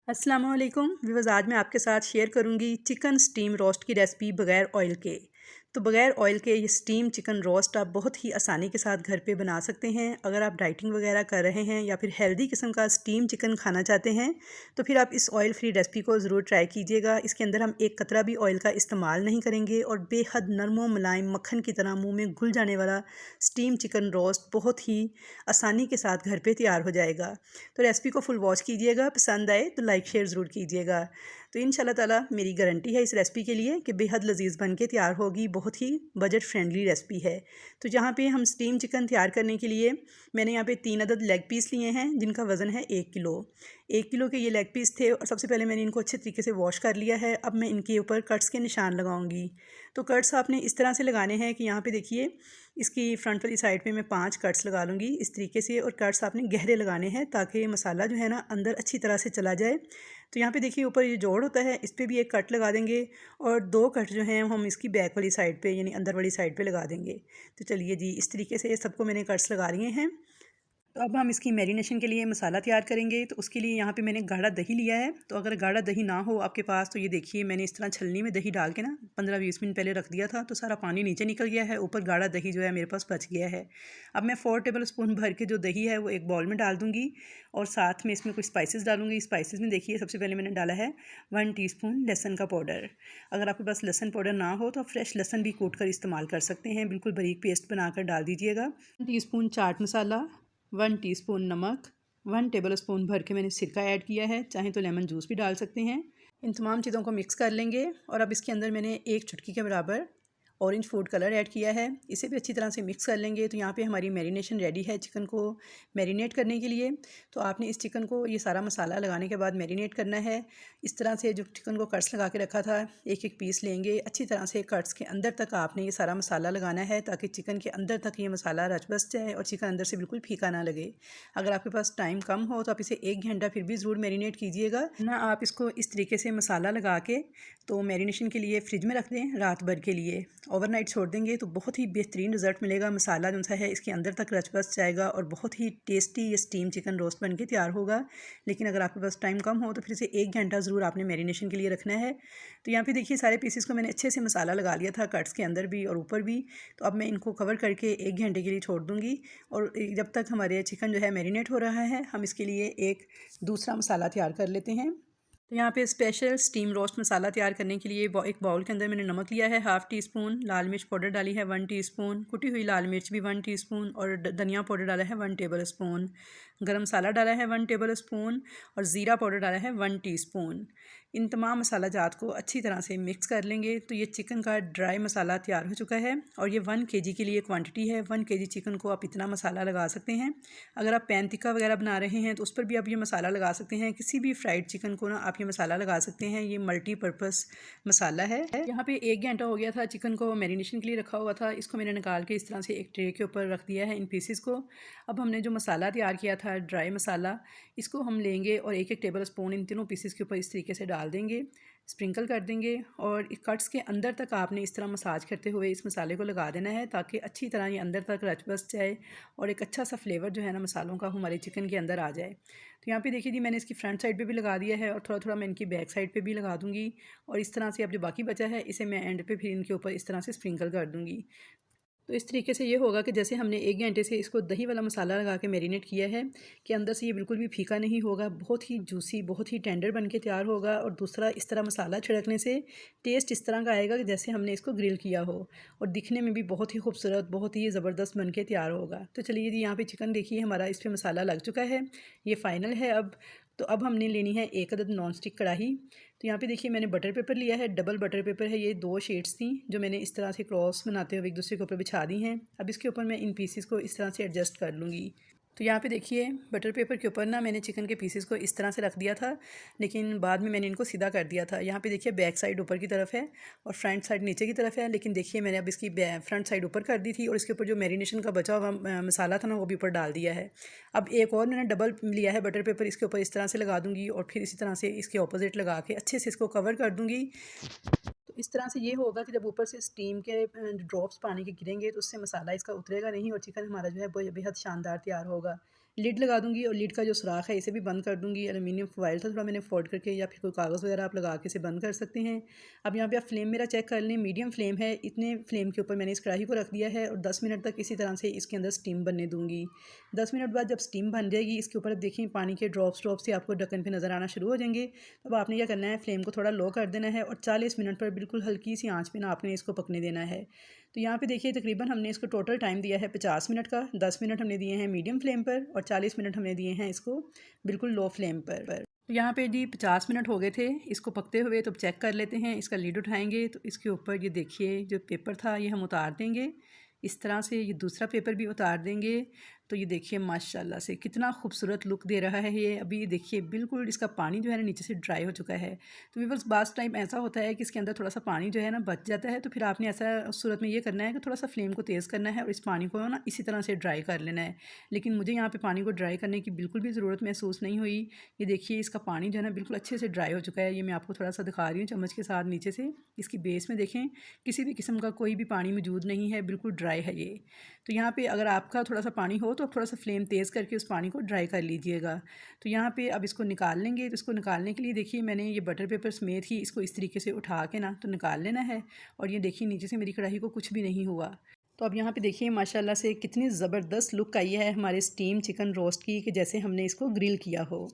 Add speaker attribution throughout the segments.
Speaker 1: अस्सलाम वालेकुम व्यूअर्स, आज मैं आपके साथ शेयर करूंगी चिकन स्टीम रोस्ट की रेसिपी बगैर ऑयल के। तो बगैर ऑयल के ये स्टीम चिकन रोस्ट आप बहुत ही आसानी के साथ घर पे बना सकते हैं। अगर आप डाइटिंग वगैरह कर रहे हैं या फिर हेल्दी किस्म का स्टीम चिकन खाना चाहते हैं तो फिर आप इस ऑयल फ्री रेसिपी को ज़रूर ट्राई कीजिएगा। इसके अंदर हम एक कतरा भी ऑयल का इस्तेमाल नहीं करेंगे और बेहद नरम व मुलायम मक्खन की तरह मुँह में घुल जाने वाला स्टीम चिकन रोस्ट बहुत ही आसानी के साथ घर पर तैयार हो जाएगा। तो रेसिपी को फुल वॉच कीजिएगा, पसंद आए तो लाइक शेयर ज़रूर कीजिएगा। तो इंशाल्लाह ताला मेरी गारंटी है इस रेसिपी के लिए कि बेहद लजीज बन के तैयार होगी। बहुत ही बजट फ्रेंडली रेसिपी है। तो जहाँ पे हम स्टीम चिकन तैयार करने के लिए मैंने यहाँ पे 3 अदद लेग पीस लिए हैं जिनका वज़न है 1 किलो। 1 किलो के ये लेग पीस थे और सबसे पहले मैंने इनको अच्छे तरीके से वॉश कर लिया है। अब मैं इनके ऊपर कट्स के निशान लगाऊंगी। तो कट्स आपने इस तरह से लगाने हैं कि यहाँ पे देखिए इसकी फ्रंट वाली साइड पे मैं 5 कट्स लगा लूँगी इस तरीके से, और कट्स आपने गहरे लगाने हैं ताकि मसाला जो है ना अंदर अच्छी तरह से चला जाए। तो यहाँ पे देखिए ऊपर ये जोड़ होता है, इस पर भी एक कट लगा देंगे और 2 कट जो हैं हम इसकी बैक वाली साइड पे यानी अंदर वाली साइड पे लगा देंगे। तो चलिए जी, इस तरीके से सबको मैंने कट्स लगा लिए हैं। तो अब हम इसकी मैरिनेशन के लिए मसाला तैयार करेंगे। तो उसके लिए यहाँ पे मैंने गाढ़ा दही लिया है। तो अगर गाढ़ा दही ना हो आपके पास तो ये देखिए मैंने इस तरह छलनी में दही डाल के ना 15-20 मिनट पहले रख दिया था, तो सारा पानी नीचे निकल गया है, ऊपर गाढ़ा दही जो है मेरे पास बच गया है। अब मैं 4 टेबल स्पून भर के जो दही है वो एक बाउल में डाल दूँगी और साथ में इसमें कुछ स्पाइसेस डालूँगी। स्पाइसेस में देखिए सबसे पहले मैंने डाला है 1 टीस्पून लहसुन का पाउडर। अगर आपके पास लहसुन पाउडर ना हो तो आप फ्रेश लहसुन भी कूट कर इस्तेमाल कर सकते हैं, बिल्कुल बारीक पेस्ट बनाकर डाल दीजिएगा। 1 टीस्पून चाट मसाला, 1 टीस्पून नमक, 1 टेबल स्पून भर के मैंने सिरका ऐड किया है, चाहे तो लेमन जूस भी डाल सकते हैं। इन तमाम चीज़ों को मिक्स कर लेंगे और अब इसके अंदर मैंने 1 चुटकी के बराबर ऑरेंज फूड कलर ऐड किया है। इसे भी अच्छी तरह से मिक्स कर लेंगे। तो यहाँ पे हमारी मैरिनेशन रेडी है चिकन को मैरिनेट करने के लिए। तो आपने इस चिकन को ये सारा मसाला लगाने के बाद मैरिनेट करना है। इस तरह से जो चिकन को कट्स लगा के रखा था एक एक पीस लेंगे, अच्छी तरह से कट्स के अंदर तक आपने ये सारा मसाला लगाना है ताकि चिकन के अंदर तक ये मसाला रच बस जाए और चिकन अंदर से बिल्कुल फीका ना लगे। अगर आपके पास टाइम कम हो तो आप इसे 1 घंटा फिर भी ज़रूर मैरिनेट कीजिएगा ना। आप इसको इस तरीके से मसाला लगा के तो मैरिनेशन के लिए फ्रिज में रख दें रात भर के लिए, ओवरनाइट छोड़ देंगे तो बहुत ही बेहतरीन रिज़ल्ट मिलेगा। मसाला जो सा है इसके अंदर तक रच बस जाएगा और बहुत ही टेस्टी ये स्टीम चिकन रोस्ट बन के तैयार होगा। लेकिन अगर आपके पास टाइम कम हो तो फिर से 1 घंटा ज़रूर आपने मैरिनेशन के लिए रखना है। तो यहाँ पे देखिए सारे पीसेस को मैंने अच्छे से मसाला लगा लिया था कट्स के अंदर भी और ऊपर भी। तो अब मैं इनको कवर करके 1 घंटे के लिए छोड़ दूँगी और जब तक हमारे चिकन जो है मैरिनेट हो रहा है हम इसके लिए एक दूसरा मसाला तैयार कर लेते हैं। तो यहाँ पे स्पेशल स्टीम रोस्ट मसाला तैयार करने के लिए एक बाउल के अंदर मैंने नमक लिया है 1/2 टीस्पून, लाल मिर्च पाउडर डाली है 1 टीस्पून, कुटी हुई लाल मिर्च भी 1 टीस्पून और धनिया पाउडर डाला है 1 टेबल स्पून, गरम मसाला डाला है 1 टेबल स्पून और ज़ीरा पाउडर डाला है 1 टीस्पून। इन तमाम मसाला जात को अच्छी तरह से मिक्स कर लेंगे। तो ये चिकन का ड्राई मसाला तैयार हो चुका है और ये 1 केजी के लिए क्वांटिटी है। 1 केजी चिकन को आप इतना मसाला लगा सकते हैं। अगर आप पैन टिक्का वगैरह बना रहे हैं तो उस पर भी आप ये मसाला लगा सकते हैं। किसी भी फ्राइड चिकन को ना आप ये मसाला लगा सकते हैं। ये मल्टीपर्पज़ मसाला है। यहाँ पे 1 घंटा हो गया था चिकन को मैरिनेशन के लिए रखा हुआ था। इसको मैंने निकाल के इस तरह से एक ट्रे के ऊपर रख दिया है इन पीसेस को। अब हमने जो मसाला तैयार किया था ड्राई मसाला, इसको हम लेंगे और 1-1 टेबल स्पून इन तीनों पीसेस के ऊपर इस तरीके से डाल देंगे, स्प्रिंकल कर देंगे और कट्स के अंदर तक आपने इस तरह मसाज करते हुए इस मसाले को लगा देना है ताकि अच्छी तरह ये अंदर तक रच बस जाए और एक अच्छा सा फ्लेवर जो है ना मसालों का हमारे चिकन के अंदर आ जाए। तो यहाँ पे देखिए जी मैंने इसकी फ्रंट साइड पे भी लगा दिया है और थोड़ा थोड़ा मैं इनकी बैक साइड पे भी लगा दूँगी और इस तरह से अब जो बाकी बचा है इसे मैं एंड पे फिर इनके ऊपर इस तरह से स्प्रिंकल कर दूँगी। तो इस तरीके से ये होगा कि जैसे हमने 1 घंटे से इसको दही वाला मसाला लगा के मैरिनेट किया है कि अंदर से ये बिल्कुल भी फीका नहीं होगा, बहुत ही जूसी बहुत ही टेंडर बन के तैयार होगा। और दूसरा इस तरह मसाला छिड़कने से टेस्ट इस तरह का आएगा कि जैसे हमने इसको ग्रिल किया हो और दिखने में भी बहुत ही खूबसूरत बहुत ही ज़बरदस्त बन के तैयार होगा। तो चलिए जी यहाँ पे चिकन देखिए हमारा इस पर मसाला लग चुका है, ये फ़ाइनल है अब। तो अब हमने लेनी है 1 अदद नॉन स्टिक कढ़ाई। तो यहाँ पे देखिए मैंने बटर पेपर लिया है, डबल बटर पेपर है, ये 2 शीट्स थी जो मैंने इस तरह से क्रॉस बनाते हुए एक दूसरे के ऊपर बिछा दी हैं। अब इसके ऊपर मैं इन पीसेस को इस तरह से एडजस्ट कर लूँगी। तो यहाँ पे देखिए बटर पेपर के ऊपर ना मैंने चिकन के पीसेस को इस तरह से रख दिया था, लेकिन बाद में मैंने इनको सीधा कर दिया था। यहाँ पे देखिए बैक साइड ऊपर की तरफ है और फ्रंट साइड नीचे की तरफ है, लेकिन देखिए मैंने अब इसकी फ्रंट साइड ऊपर कर दी थी और इसके ऊपर जो मैरिनेशन का बचा हुआ मसाला था ना वो भी ऊपर डाल दिया है। अब एक और मैंने डबल लिया है बटर पेपर, इसके ऊपर इस तरह से लगा दूँगी और फिर इसी तरह से इसके अपोजिट लगा के अच्छे से इसको कवर कर दूँगी। तो इस तरह से ये होगा कि जब ऊपर से स्टीम के ड्रॉप्स पानी के गिरेंगे तो उससे मसाला इसका उतरेगा नहीं और चिकन हमारा जो है वो बेहद शानदार तैयार होगा। लिड लगा दूँगी और लिड का जो सुराख है इसे भी बंद कर दूँगी। एलुमिनियम फॉइल था, थोड़ा मैंने फोल्ड करके, या फिर कोई कागज़ वगैरह आप लगा के इसे बंद कर सकते हैं। अब यहाँ पे आप फ्लेम मेरा चेक कर लें, मीडियम फ्लेम है। इतने फ्लेम के ऊपर मैंने इस कढ़ाई को रख दिया है और 10 मिनट तक इसी तरह से इसके अंदर स्टीम बनने दूँगी। 10 मिनट बाद जब स्टीम बन जाएगी, इसके ऊपर अब देखिए पानी के ड्रॉप्स से आपको ढक्कन पे नज़र आना शुरू हो जाएंगे। तो अब आपने क्या करना है, फ्लेम को थोड़ा लो कर देना है और 40 मिनट पर बिल्कुल हल्की सी आँच पे ना आपने इसको पकने देना है। तो यहाँ पे देखिए तकरीबन हमने इसको टोटल टाइम दिया है 50 मिनट का। 10 मिनट हमने दिए हैं मीडियम फ्लेम पर और 40 मिनट हमने दिए हैं इसको बिल्कुल लो फ्लेम पर। तो यहाँ पे जी 50 मिनट हो गए थे इसको पकते हुए। तो चेक कर लेते हैं, इसका लीड उठाएंगे तो इसके ऊपर ये देखिए जो पेपर था ये हम उतार देंगे इस तरह से। ये दूसरा पेपर भी उतार देंगे। तो ये देखिए माशाल्लाह से कितना खूबसूरत लुक दे रहा है ये। अभी ये देखिए बिल्कुल इसका पानी जो है ना नीचे से ड्राई हो चुका है। तो व्यूअर्स बास टाइम ऐसा होता है कि इसके अंदर थोड़ा सा पानी जो है ना बच जाता है। तो फिर आपने ऐसा उस सूरत में ये करना है कि थोड़ा सा फ्लेम को तेज़ करना है और इस पानी को ना इसी तरह से ड्राई कर लेना है। लेकिन मुझे यहाँ पर पानी को ड्राई करने की बिल्कुल भी ज़रूरत महसूस नहीं हुई। ये देखिए इसका पानी जो है ना बिल्कुल अच्छे से ड्राई हो चुका है। ये मैं आपको थोड़ा सा दिखा रही हूँ चम्मच के साथ। नीचे से इसकी बेस में देखें किसी भी किस्म का कोई भी पानी मौजूद नहीं है, बिल्कुल ड्राई है ये। तो यहाँ पे अगर आपका थोड़ा सा पानी हो तो आप थोड़ा सा फ्लेम तेज़ करके उस पानी को ड्राई कर लीजिएगा। तो यहाँ पे अब इसको निकाल लेंगे। तो इसको निकालने के लिए देखिए मैंने ये बटर पेपर समेत ही इसको इस तरीके से उठा के ना तो निकाल लेना है। और ये देखिए नीचे से मेरी कढ़ाई को कुछ भी नहीं हुआ। तो अब यहाँ पे देखिए माशाल्लाह से कितनी ज़बरदस्त लुक आई है हमारे स्टीम चिकन रोस्ट की, कि जैसे हमने इसको ग्रिल किया हो।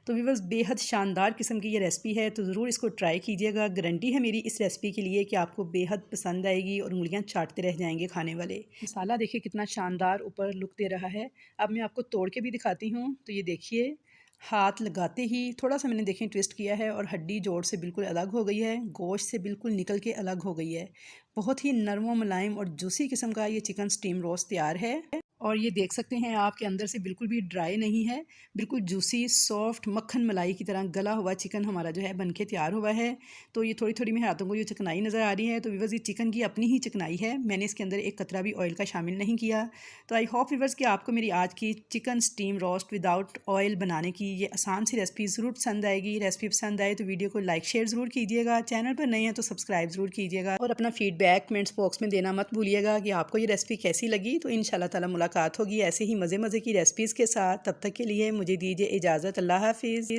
Speaker 1: तो व्यूअर्स बेहद शानदार किस्म की ये रेसिपी है, तो ज़रूर इसको ट्राई कीजिएगा। गारंटी है मेरी इस रेसिपी के लिए कि आपको बेहद पसंद आएगी और उंगलियां चाटते रह जाएंगे खाने वाले। मसाला देखिए कितना शानदार ऊपर लुक दे रहा है। अब मैं आपको तोड़ के भी दिखाती हूँ। तो ये देखिए हाथ लगाते ही थोड़ा सा मैंने देखें ट्विस्ट किया है और हड्डी जोड़ से बिल्कुल अलग हो गई है, गोश्त से बिल्कुल निकल के अलग हो गई है। बहुत ही नरम व मुलायम और जूसी किस्म का ये चिकन स्टीम रोस्ट तैयार है। और ये देख सकते हैं आपके अंदर से बिल्कुल भी ड्राई नहीं है, बिल्कुल जूसी सॉफ्ट मक्खन मलाई की तरह गला हुआ चिकन हमारा जो है बनके तैयार हुआ है। तो ये थोड़ी थोड़ी मेरे हाथों को ये चिकनाई नज़र आ रही है। तो व्यूअर्स ये चिकन की अपनी ही चिकनाई है, मैंने इसके अंदर एक कतरा भी ऑयल का शामिल नहीं किया। तो आई होप व्यूअर्स कि आपको मेरी आज की chicken steam roast without oil बनाने की ये आसान सी रेसिपी ज़रूर पसंद आएगी। रेसिपी पसंद आए तो वीडियो को लाइक शेयर ज़रूर कीजिएगा, चैनल पर नए हैं तो सब्सक्राइब ज़रूर कीजिएगा और अपना फीडबैक कमेंट्स बॉक्स में देना मत भूलिएगा कि आपको ये रेसिपी कैसी लगी। तो इंशाल्लाह ताला मुलाकात होगी ऐसे ही मज़े मज़े की रेसिपीज़ के साथ। तब तक के लिए मुझे दीजिए इजाज़त। अल्लाह हाफिज़।